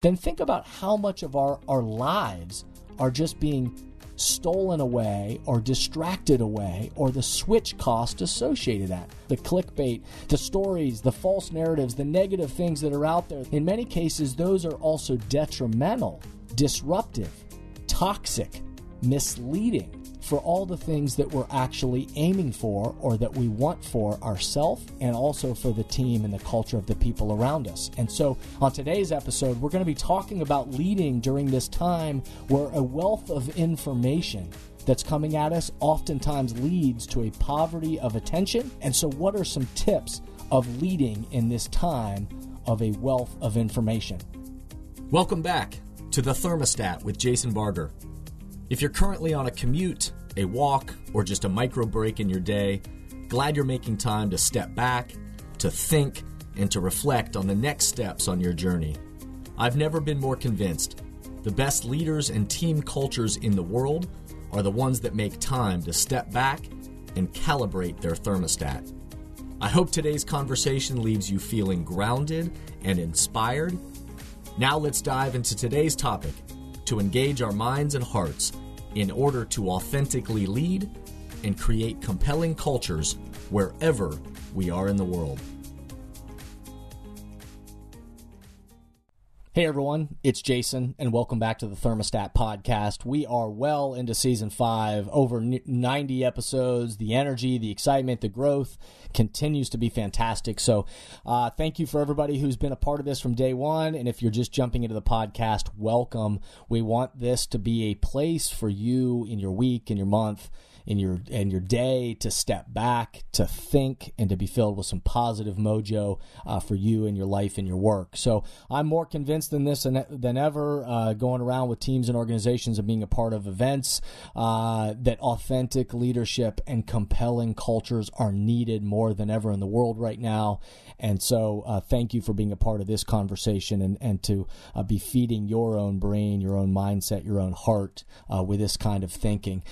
then think about how much of our lives are just being stolen away or distracted away, or the switch cost associated with that. The clickbait, the stories, the false narratives, the negative things that are out there. In many cases, those are also detrimental, disruptive, toxic, misleading for all the things that we're actually aiming for or that we want for ourselves, and also for the team and the culture of the people around us. And so on today's episode, we're going to be talking about leading during this time where a wealth of information that's coming at us oftentimes leads to a poverty of attention. And so what are some tips of leading in this time of a wealth of information? Welcome back to The Thermostat with Jason Barger. If you're currently on a commute, a walk, or just a micro break in your day, glad you're making time to step back, to think, and to reflect on the next steps on your journey. I've never been more convinced. The best leaders and team cultures in the world are the ones that make time to step back and calibrate their thermostat. I hope today's conversation leaves you feeling grounded and inspired. Now let's dive into today's topic to engage our minds and hearts in order to authentically lead and create compelling cultures wherever we are in the world. Hey everyone, it's Jason, and welcome back to the Thermostat Podcast. We are well into Season 5, over 90 episodes. The energy, the excitement, the growth continues to be fantastic. So thank you for everybody who's been a part of this from day one, and if you're just jumping into the podcast, welcome. We want this to be a place for you in your week, in your month, in your day, to step back, to think, and to be filled with some positive mojo for you in your life and your work. So I'm more convinced than this than ever, going around with teams and organizations and being a part of events, that authentic leadership and compelling cultures are needed more than ever in the world right now. And so thank you for being a part of this conversation and to be feeding your own brain, your own mindset, your own heart with this kind of thinking.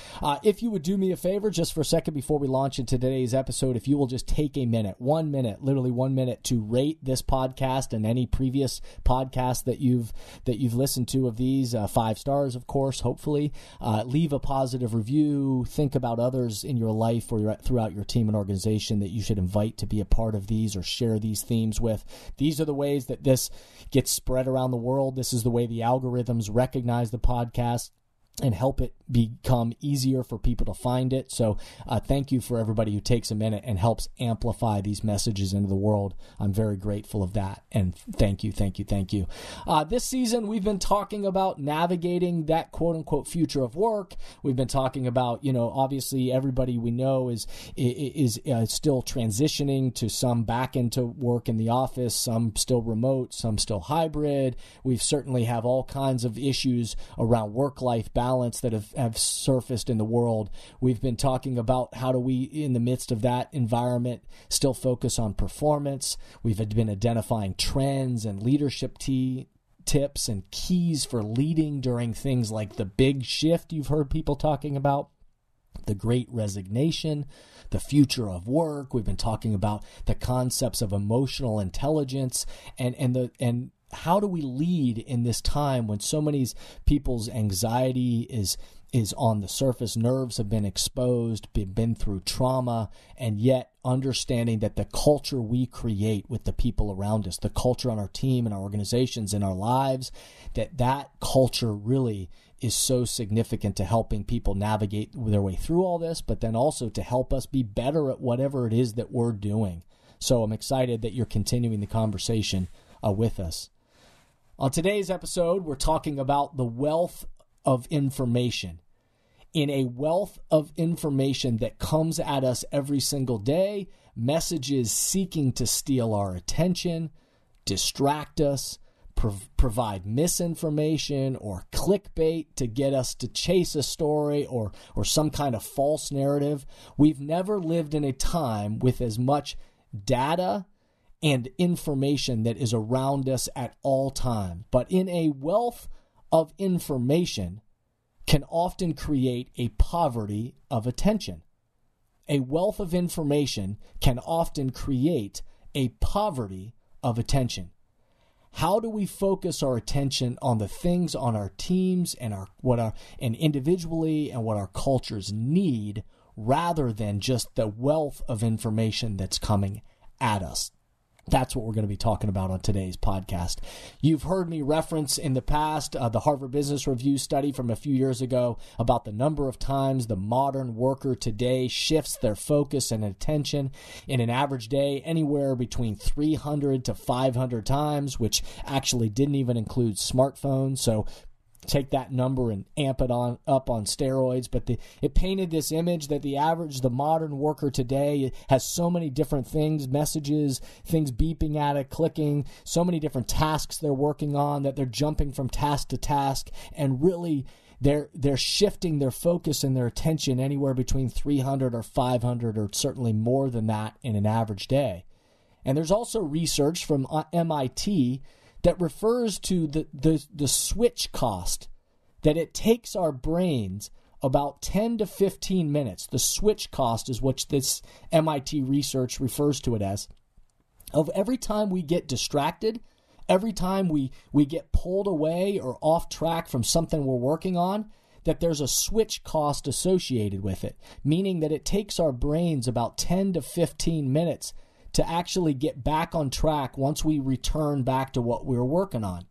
If you would do me a favor just for a second before we launch into today's episode, if you will just take a minute, 1 minute, literally 1 minute, to rate this podcast and any previous podcast that you've listened to of these, 5 stars, of course, hopefully. Leave a positive review. Think about others in your life or throughout your team and organization that you should invite to be a part of these or share these themes with. These are the ways that this gets spread around the world. This is the way the algorithms recognize the podcast and help it become easier for people to find it. So thank you for everybody who takes a minute and helps amplify these messages into the world. I'm very grateful of that. And thank you. This season, we've been talking about navigating that quote unquote future of work. We've been talking about, obviously everybody we know is still transitioning to some back into work in the office, some still remote, some still hybrid. We've certainly have all kinds of issues around work-life balance that have surfaced in the world. We've been talking about how do we, in the midst of that environment, still focus on performance. We've been identifying trends and leadership tips and keys for leading during things like the big shift you've heard people talking about, the great resignation, the future of work. We've been talking about the concepts of emotional intelligence and how do we lead in this time when so many people's anxiety is on the surface, nerves have been exposed, been through trauma, and yet understanding that the culture we create with the people around us, the culture on our team and our organizations and our lives, that culture really is so significant to helping people navigate their way through all this, but then also to help us be better at whatever it is that we're doing. So I'm excited that you're continuing the conversation with us. On today's episode, we're talking about the wealth of information. In a wealth of information that comes at us every single day, messages seeking to steal our attention, distract us, provide misinformation or clickbait to get us to chase a story or some kind of false narrative. We've never lived in a time with as much data and information that is around us at all times. But in a wealth of information can often create a poverty of attention. A wealth of information can often create a poverty of attention. How do we focus our attention on the things on our teams and and individually and what our cultures need, rather than just the wealth of information that's coming at us? That's what we're going to be talking about on today's podcast. You've heard me reference in the past the Harvard Business Review study from a few years ago about the number of times the modern worker today shifts their focus and attention in an average day anywhere between 300 to 500 times, which actually didn't even include smartphones. So take that number and amp it up on steroids. But it painted this image that the modern worker today has so many different things, messages, things beeping at it, clicking, so many different tasks they're working on that they're jumping from task to task, and really they're shifting their focus and their attention anywhere between 300 or 500 or certainly more than that in an average day. And there's also research from MIT that refers to the switch cost, that it takes our brains about 10 to 15 minutes. The switch cost is what this MIT research refers to it as, of every time we get distracted, every time we get pulled away or off track from something we're working on, that there's a switch cost associated with it, meaning that it takes our brains about 10 to 15 minutes to actually get back on track once we return back to what we were working on.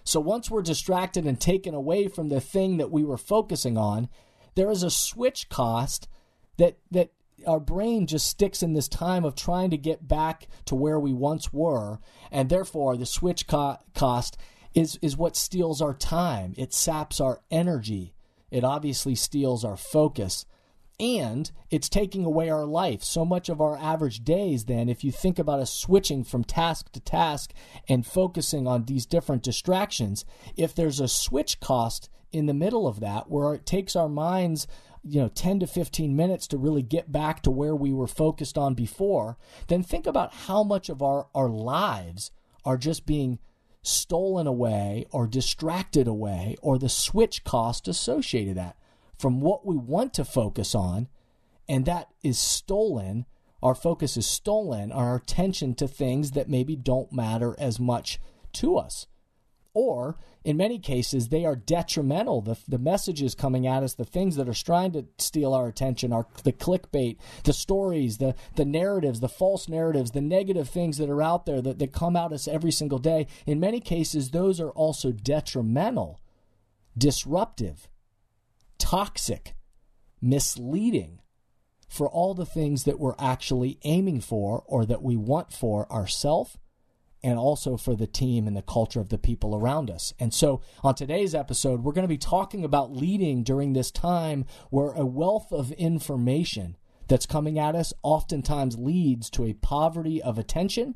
So once we're distracted and taken away from the thing that we were focusing on, there is a switch cost that our brain just sticks in this time of trying to get back to where we once were, and therefore the switch cost is what steals our time. It saps our energy. It obviously steals our focus. And it's taking away our life. So much of our average days, then, if you think about us switching from task to task and focusing on these different distractions, if there's a switch cost in the middle of that where it takes our minds 10 to 15 minutes to really get back to where we were focused on before, then think about how much of our lives are just being stolen away or distracted away, or the switch cost associated with that, from what we want to focus on, and that is stolen. Our focus is stolen, our attention to things that maybe don't matter as much to us. Or, in many cases, they are detrimental. The messages coming at us, the things that are trying to steal our attention, are the clickbait, the stories, the narratives, the false narratives, the negative things that are out there that come at us every single day. In many cases, those are also detrimental, disruptive, toxic, misleading for all the things that we're actually aiming for or that we want for ourselves, and also for the team and the culture of the people around us. And so on today's episode, we're going to be talking about leading during this time where a wealth of information that's coming at us oftentimes leads to a poverty of attention.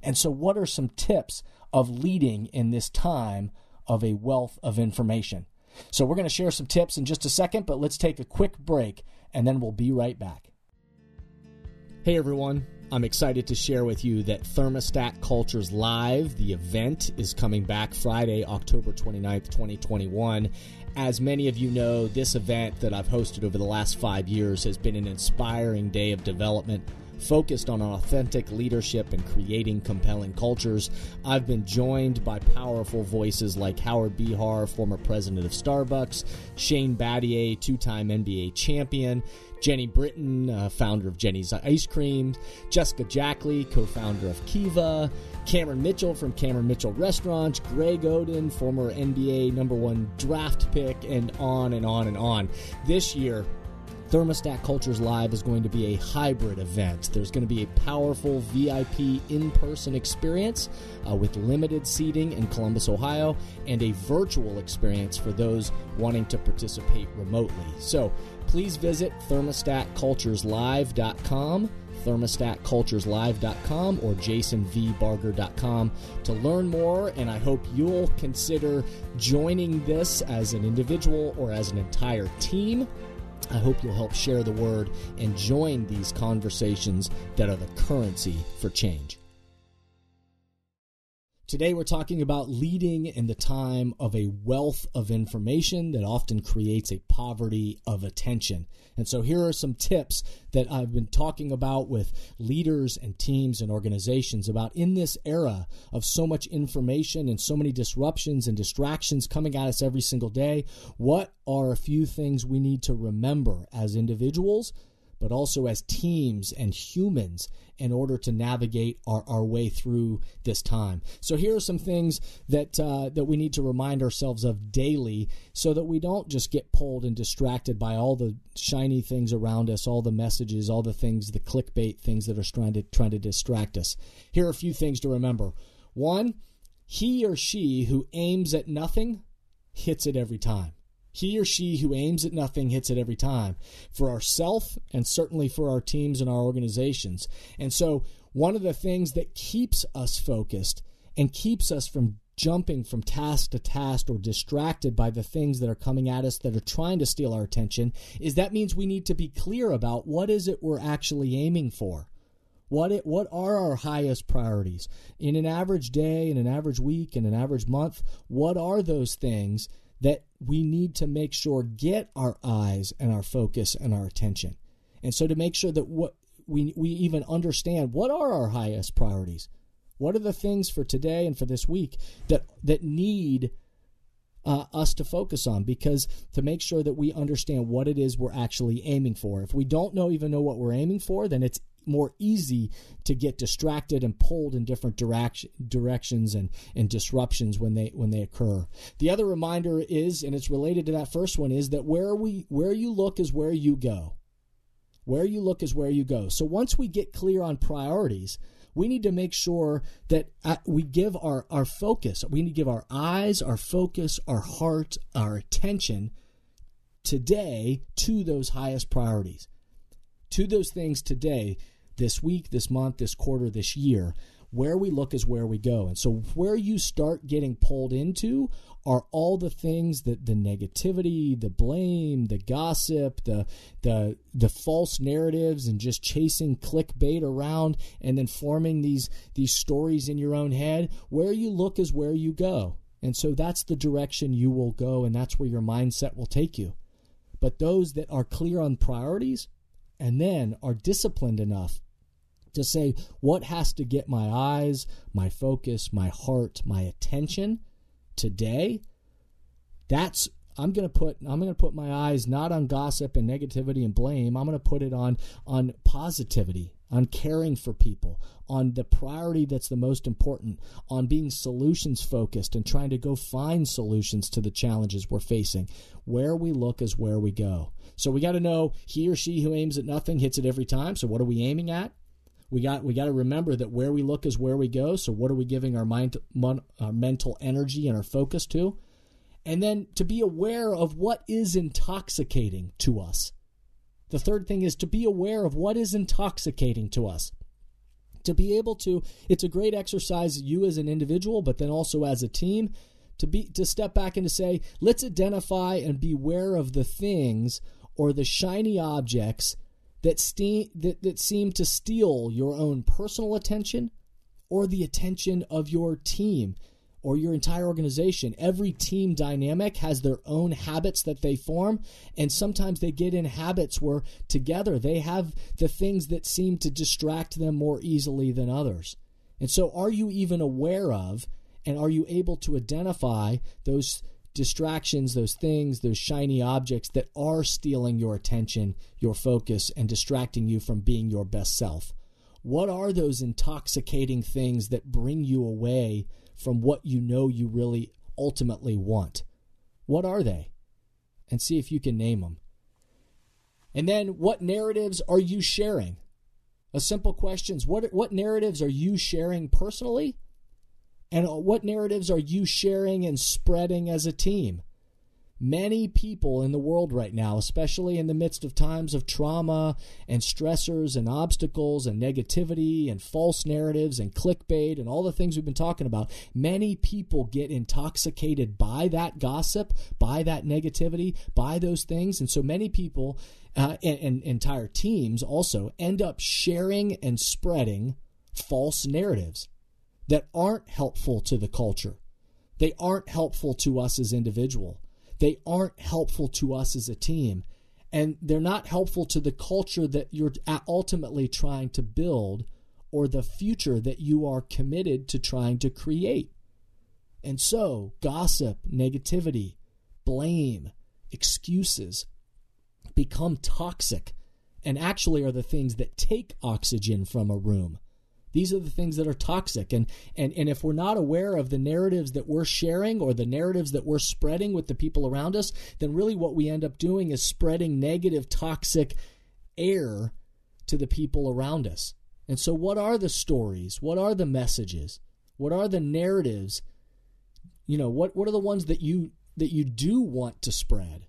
And so what are some tips of leading in this time of a wealth of information? So we're going to share some tips in just a second, but let's take a quick break, and then we'll be right back. Hey everyone, I'm excited to share with you that Thermostat Cultures Live, the event, is coming back Friday, October 29th, 2021. As many of you know, this event that I've hosted over the last 5 years has been an inspiring day of development focused on authentic leadership and creating compelling cultures. I've been joined by powerful voices like Howard Behar, former president of Starbucks, Shane Battier, two-time NBA champion, Jenny Britton, founder of Jenny's Ice Cream, Jessica Jackley, co-founder of Kiva, Cameron Mitchell from Cameron Mitchell Restaurants, Greg Oden, former NBA #1 draft pick, and on and on and on. This year, Thermostat Cultures Live is going to be a hybrid event. There's going to be a powerful VIP in-person experience with limited seating in Columbus, Ohio, and a virtual experience for those wanting to participate remotely. So please visit thermostatcultureslive.com, thermostatcultureslive.com, or jasonvbarger.com to learn more, and I hope you'll consider joining this as an individual or as an entire team. I hope you'll help share the word and join these conversations that are the currency for change. Today we're talking about leading in the time of a wealth of information that often creates a poverty of attention. And so here are some tips that I've been talking about with leaders and teams and organizations about in this era of so much information and so many disruptions and distractions coming at us every single day. What are a few things we need to remember as individuals, but also as teams and humans in order to navigate our way through this time? So here are some things that we need to remind ourselves of daily so that we don't just get pulled and distracted by all the shiny things around us, all the messages, all the things, the clickbait things that are trying to distract us. Here are a few things to remember. One, he or she who aims at nothing hits it every time. He or she who aims at nothing hits it every time, for ourselves and certainly for our teams and our organizations. And so one of the things that keeps us focused and keeps us from jumping from task to task or distracted by the things that are coming at us that are trying to steal our attention is that means we need to be clear about what is it we're actually aiming for. What are our highest priorities? In an average day, in an average week, in an average month, what are those things that we need to make sure get our eyes and our focus and our attention? And so to make sure that what we even understand what are our highest priorities, what are the things for today and for this week that need us to focus on, because to make sure that we understand what it is we're actually aiming for. If we don't even know what we're aiming for, then it's more easy to get distracted and pulled in different directions and disruptions when they occur. The other reminder is, and it's related to that first one, is that where you look is where you go. Where you look is where you go. So once we get clear on priorities, we need to make sure that we give our focus. We need to give our eyes, our focus, our heart, our attention today to those highest priorities, to those things today, this week, this month, this quarter, this year. Where we look is where we go. And so where you start getting pulled into are all the things that the negativity, the blame, the gossip, the false narratives, and just chasing clickbait around and then forming these stories in your own head. Where you look is where you go. And so that's the direction you will go, and that's where your mindset will take you. But those that are clear on priorities and then are disciplined enough to say, what has to get my eyes, my focus, my heart, my attention today? I'm going to put my eyes not on gossip and negativity and blame. I'm going to put it on positivity, on caring for people, on the priority that's the most important, on being solutions focused and trying to go find solutions to the challenges we're facing. Where we look is where we go. So we got to know he or she who aims at nothing hits it every time. So what are we aiming at? We got to remember that where we look is where we go. So what are we giving our mental energy and our focus to? And then to be aware of what is intoxicating to us. The third thing is to be aware of what is intoxicating to us. To be able to, it's a great exercise, you as an individual, but then also as a team, to step back and to say, let's identify and be aware of the things or the shiny objects that seem to steal your own personal attention or the attention of your team or your entire organization. Every team dynamic has their own habits that they form, and sometimes they get in habits where together they have the things that seem to distract them more easily than others. And so are you even aware of, and are you able to identify those distractions, those things, those shiny objects that are stealing your attention, your focus, and distracting you from being your best self? What are those intoxicating things that bring you away from what you know you really ultimately want? What are they? And see if you can name them. And then what narratives are you sharing? A simple question is, what narratives are you sharing personally? And what narratives are you sharing and spreading as a team? Many people in the world right now, especially in the midst of times of trauma and stressors and obstacles and negativity and false narratives and clickbait and all the things we've been talking about, many people get intoxicated by that gossip, by that negativity, by those things. And so many people and entire teams also end up sharing and spreading false narratives that aren't helpful to the culture. They aren't helpful to us as individuals. They aren't helpful to us as a team. And they're not helpful to the culture that you're ultimately trying to build or the future that you are committed to trying to create. And so, gossip, negativity, blame, excuses become toxic and actually are the things that take oxygen from a room. These are the things that are toxic. And if we're not aware of the narratives that we're sharing or the narratives that we're spreading with the people around us, then really what we end up doing is spreading negative, toxic air to the people around us. And so what are the stories? What are the messages? What are the narratives? What are the ones that you do want to spread?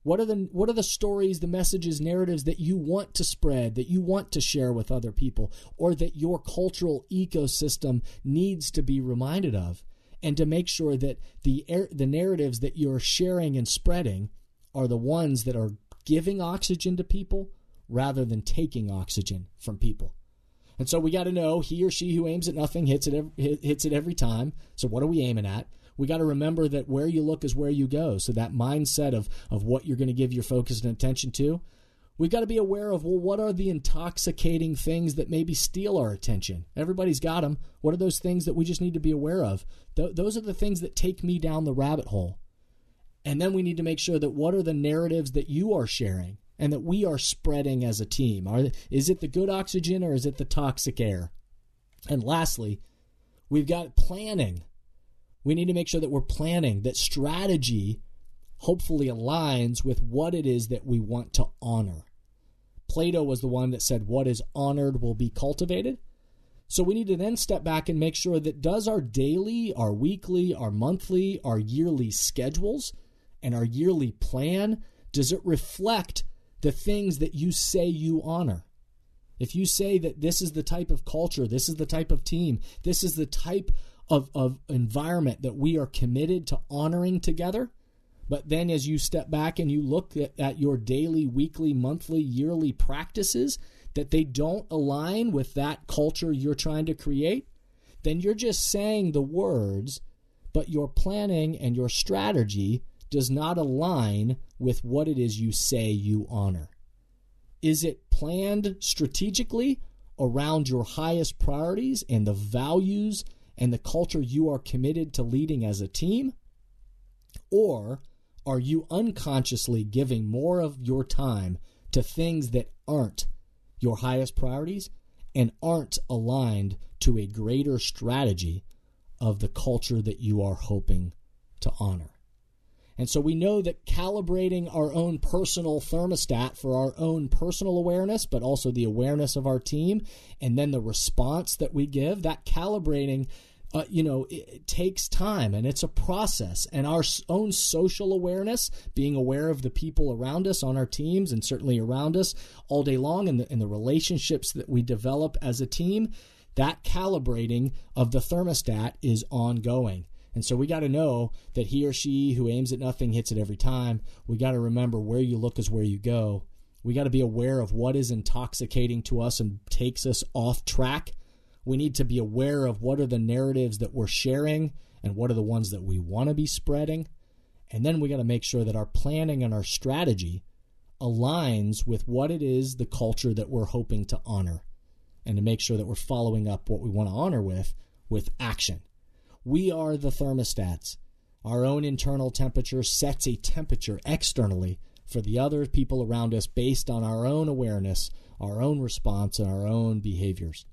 What are the stories, the messages, narratives that you want to spread, that you want to share with other people, or that your cultural ecosystem needs to be reminded of? And to make sure that the narratives that you're sharing and spreading are the ones that are giving oxygen to people rather than taking oxygen from people. And so we got to know, he or she who aims at nothing hits it every time. So what are we aiming at? We got to remember that where you look is where you go. So that mindset of what you're going to give your focus and attention to, we've got to be aware of, well, what are the intoxicating things that maybe steal our attention? Everybody's got them. What are those things that we just need to be aware of? Those are the things that take me down the rabbit hole. And then we need to make sure that what are the narratives that you are sharing and that we are spreading as a team? Is it the good oxygen or is it the toxic air? And lastly, we've got planning. We need to make sure that we're planning, that strategy hopefully aligns with what it is that we want to honor. Plato was the one that said, what is honored will be cultivated. So we need to then step back and make sure that does our daily, our weekly, our monthly, our yearly schedules and our yearly plan, does it reflect the things that you say you honor? If you say that this is the type of culture, this is the type of team, this is the type of environment that we are committed to honoring together, but then as you step back and you look at your daily, weekly, monthly, yearly practices, that they don't align with that culture you're trying to create, then you're just saying the words, but your planning and your strategy does not align with what it is you say you honor. Is it planned strategically around your highest priorities and the values and the culture you are committed to leading as a team? Or are you unconsciously giving more of your time to things that aren't your highest priorities and aren't aligned to a greater strategy of the culture that you are hoping to honor? And so we know that calibrating our own personal thermostat for our own personal awareness, but also the awareness of our team, and then the response that we give, that calibrating, it takes time and it's a process. And our own social awareness, being aware of the people around us on our teams and certainly around us all day long, and the relationships that we develop as a team, that calibrating of the thermostat is ongoing. And so we got to know that he or she who aims at nothing hits it every time. We got to remember where you look is where you go. We got to be aware of what is intoxicating to us and takes us off track. We need to be aware of what are the narratives that we're sharing and what are the ones that we want to be spreading. And then we got to make sure that our planning and our strategy aligns with what it is, the culture that we're hoping to honor, and to make sure that we're following up what we want to honor with action. We are the thermostats. Our own internal temperature sets a temperature externally for the other people around us based on our own awareness, our own response, and our own behaviors.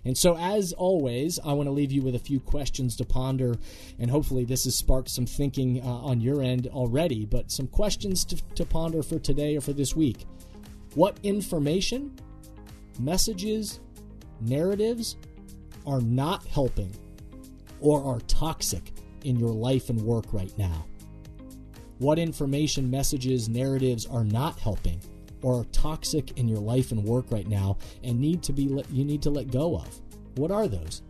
And so, as always, I want to leave you with a few questions to ponder, and hopefully this has sparked some thinking on your end already, but some questions to ponder for today or for this week. What information, messages, narratives are not helping or are toxic in your life and work right now? What information, messages, narratives are not helping or are toxic in your life and work right now and you need to let go of? What are those?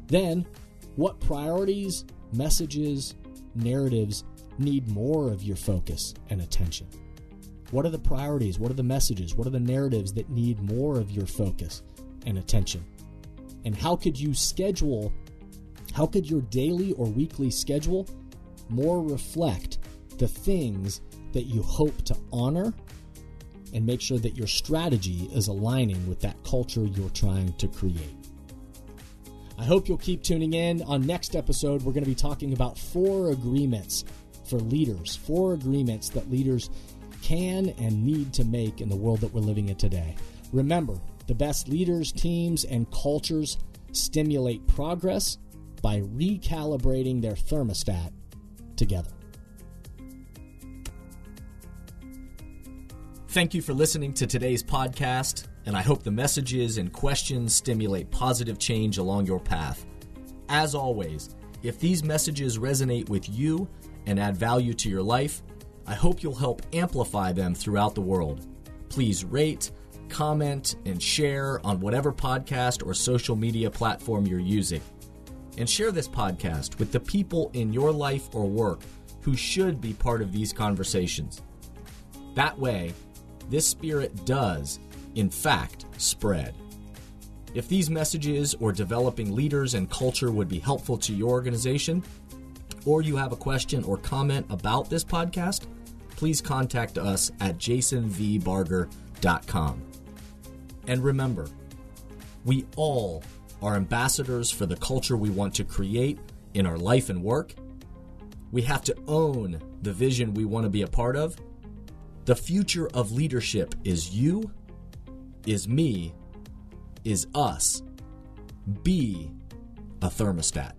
Then, what priorities, messages, narratives need more of your focus and attention? What are the priorities? What are the messages? What are the narratives that need more of your focus and attention? And how could your daily or weekly schedule more reflect the things that you hope to honor, and make sure that your strategy is aligning with that culture you're trying to create? I hope you'll keep tuning in. On next episode, we're going to be talking about 4 agreements for leaders, 4 agreements that leaders can and need to make in the world that we're living in today. Remember, the best leaders, teams, and cultures stimulate progress by recalibrating their thermostat together. Thank you for listening to today's podcast, and I hope the messages and questions stimulate positive change along your path. As always, if these messages resonate with you and add value to your life, I hope you'll help amplify them throughout the world. Please rate, comment, and share on whatever podcast or social media platform you're using. And share this podcast with the people in your life or work who should be part of these conversations. That way, this spirit does, in fact, spread. If these messages or developing leaders and culture would be helpful to your organization, or you have a question or comment about this podcast, please contact us at jasonvbarger.com. And remember, we all are ambassadors for the culture we want to create in our life and work. We have to own the vision we want to be a part of. The future of leadership is you, is me, is us. Be a thermostat.